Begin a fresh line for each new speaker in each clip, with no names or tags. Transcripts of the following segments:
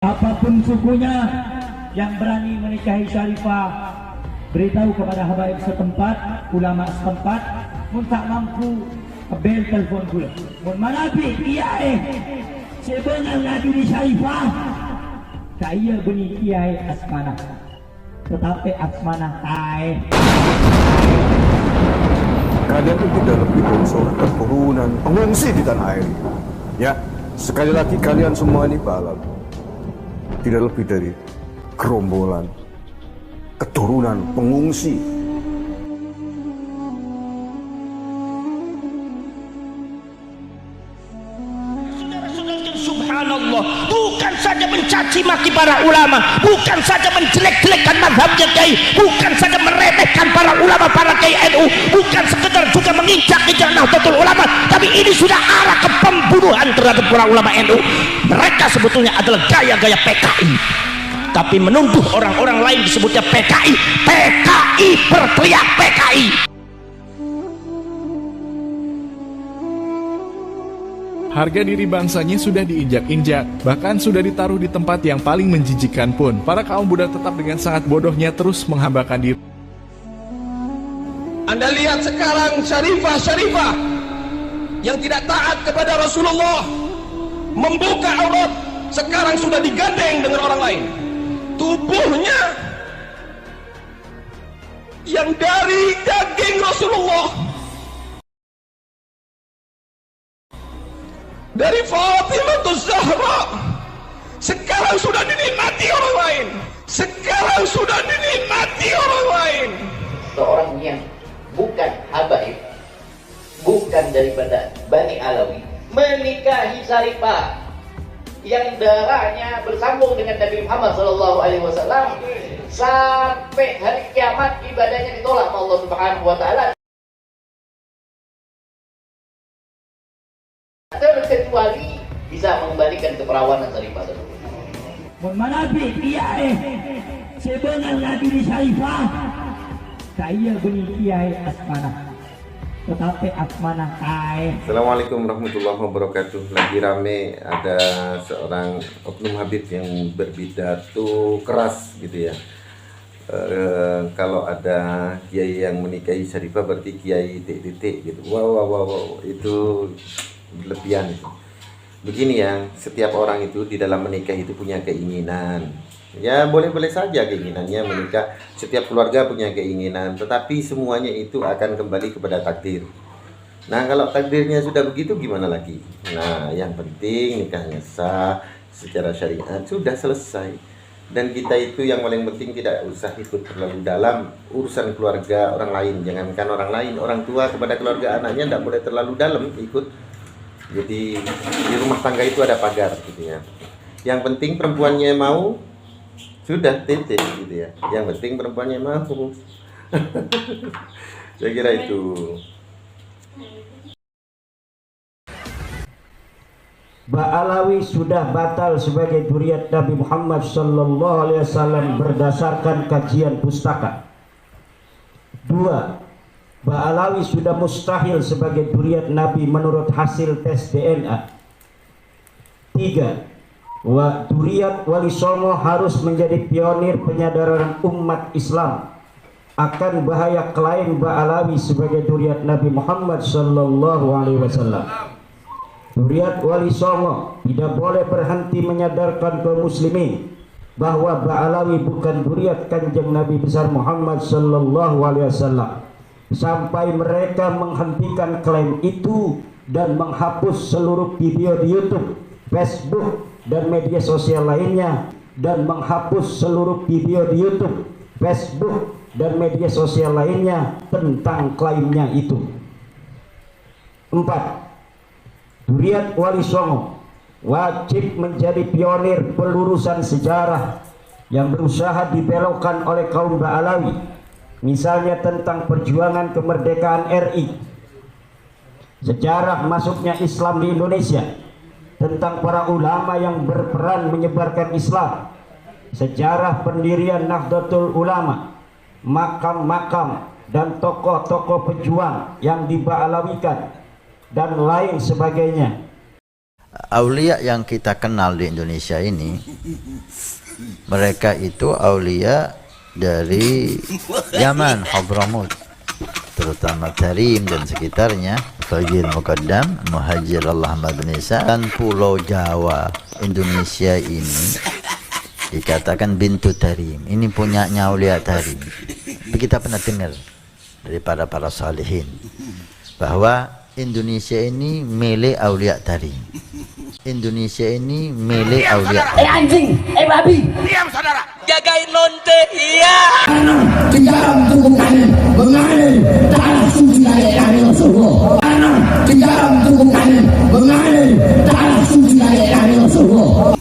Apapun sukunya yang berani menikahi Syarifah, beritahu kepada habaib setempat, ulama setempat, mun tak mampu bel telefon kula. Mun manabi kiai sebenarnya ngadu di Syarifah, kaya beni kiai Asmana. Tetapi Asmana tai.
Kalian itu tidak lebih dari seorang keturunan pengungsi di tanah air. Ya, sekali lagi kalian semua ini balap. Tidak lebih dari gerombolan keturunan pengungsi.
Saudara-saudara, subhanallah, bukan saja mencaci maki para ulama, bukan saja menjelek-jelekkan mazhabnya kiai, bukan saja meremehkan para ulama, para kiai NU, bukan sekedar juga menginjak-injak Nahdlatul Ulama, tapi ini sudah arah ke pembunuhan terhadap para ulama NU. Mereka sebetulnya adalah gaya-gaya PKI, tapi menuduh orang-orang lain disebutnya PKI. PKI berteriak PKI.
Harga diri bangsanya sudah diinjak-injak, bahkan sudah ditaruh di tempat yang paling menjijikkan pun. Para kaum budak tetap dengan sangat bodohnya terus menghambakan diri.
Anda lihat sekarang syarifah yang tidak taat kepada Rasulullah, membuka aurat, sekarang sudah digandeng dengan orang lain. Tubuhnya yang dari daging Rasulullah, dari Fatimah Zahra, sekarang sudah dinikmati orang lain. Sekarang sudah dinikmati orang lain.
Seorang yang bukan habaib, bukan daripada Bani Alawi, menikahi Syarifah yang darahnya bersambung dengan Nabi Muhammad SAW, sampai hari kiamat ibadahnya ditolak oleh Allah Subhanahu Wa Taala, terkecuali bisa mengembalikan keperawanan Syarifah tersebut.
Mun manabi kiai sebenarnya ngadu di Syarifah, kaya beni kiai Asmana. Tetapi Asmana tai.
Assalamualaikum warahmatullahi wabarakatuh. Lagi rame ada seorang oknum Habib yang berpidato keras gitu ya. Kalau ada kiai yang menikahi Syarifah berarti kiai titik-titik gitu. Wow, itu berlebihan itu. Begini ya, setiap orang itu di dalam menikah itu punya keinginan. Ya boleh-boleh saja keinginannya menikah. Setiap keluarga punya keinginan, tetapi semuanya itu akan kembali kepada takdir. Nah kalau takdirnya sudah begitu gimana lagi? Nah yang penting nikahnya sah secara syariat, sudah selesai. Dan kita itu yang paling penting tidak usah ikut terlalu dalam urusan keluarga orang lain. Jangankan orang lain, orang tua kepada keluarga anaknya tidak boleh terlalu dalam ikut. Jadi di rumah tangga itu ada pagar gitu ya. Yang penting perempuannya mau, sudah titik gitu ya. Yang penting perempuannya mau. Saya kira itu.
Ba'alawi sudah batal sebagai dzurriyyat Nabi Muhammad sallallahu alaihi wasallam berdasarkan kajian pustaka. 2. Ba'alawi sudah mustahil sebagai dzurriyyat Nabi menurut hasil tes DNA. 3. Dzurriyyat Wali Songo harus menjadi pionir penyadaran umat Islam akan bahaya klaim Ba'alawi sebagai dzurriyyat Nabi Muhammad sallallahu alaihi wasallam. Dzurriyyat Wali Songo tidak boleh berhenti menyadarkan kaum muslimin bahwa Ba'alawi bukan dzurriyyat Kanjeng Nabi besar Muhammad sallallahu alaihi wasallam sampai mereka menghentikan klaim itu dan menghapus seluruh video di YouTube, Facebook dan media sosial lainnya, dan menghapus seluruh video di YouTube, Facebook dan media sosial lainnya tentang klaimnya itu. 4. Dzurriyyat Wali Songo wajib menjadi pionir pelurusan sejarah yang berusaha dibelokkan oleh kaum Ba'alawi, misalnya tentang perjuangan kemerdekaan RI, sejarah masuknya Islam di Indonesia, tentang para ulama yang berperan menyebarkan Islam, sejarah pendirian Nahdlatul Ulama, makam-makam dan tokoh-tokoh pejuang yang diba'alawikan, dan lain sebagainya.
aulia yang kita kenal di Indonesia ini, mereka itu aulia dari Yaman, Hadramut, terutama Tarim dan sekitarnya, Fajir Muqaddam, Muhajir Allah Ahmad bin Isa, dan Pulau Jawa Indonesia ini dikatakan bintu Tarim. Ini punyanya aulia Tarim. Tapi kita pernah dengar dari para salihin bahwa Indonesia ini milik aulia Tarim. Indonesia ini milik aulia Tarim.
Anjing, babi. Diam saudara. Jagain lonte, iya.
Tinggal tunggukan mengalir darah suci dari Rasulullah. Tinggal tunggukan mengalir darah suci dari Rasulullah.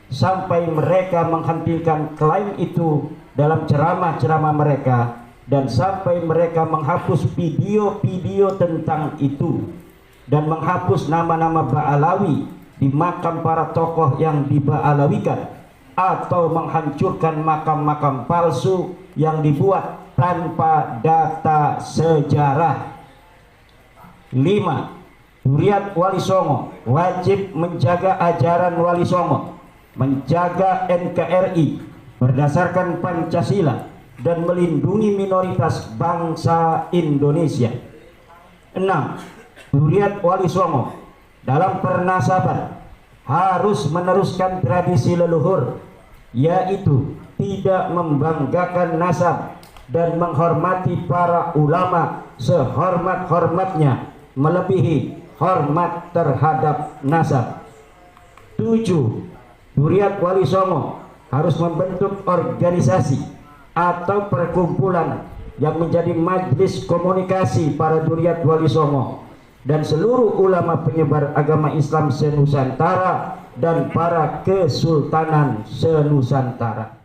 Sampai mereka menghentikan klaim itu dalam ceramah-ceramah mereka, dan sampai mereka menghapus video-video tentang itu dan menghapus nama-nama Ba'alawi di makam para tokoh yang diba'alawikan, atau menghancurkan makam-makam palsu yang dibuat tanpa data sejarah. 5. Duriat Wali Songo wajib menjaga ajaran Wali Songo, menjaga NKRI berdasarkan Pancasila, dan melindungi minoritas bangsa Indonesia. 6. Duriat Wali Songo dalam pernasaban harus meneruskan tradisi leluhur, yaitu tidak membanggakan nasab dan menghormati para ulama sehormat-hormatnya, melebihi hormat terhadap nasab. 7. Duriat Wali Songo harus membentuk organisasi atau perkumpulan yang menjadi majelis komunikasi para Duriat Wali Songo dan seluruh ulama penyebar agama Islam senusantara dan para kesultanan senusantara.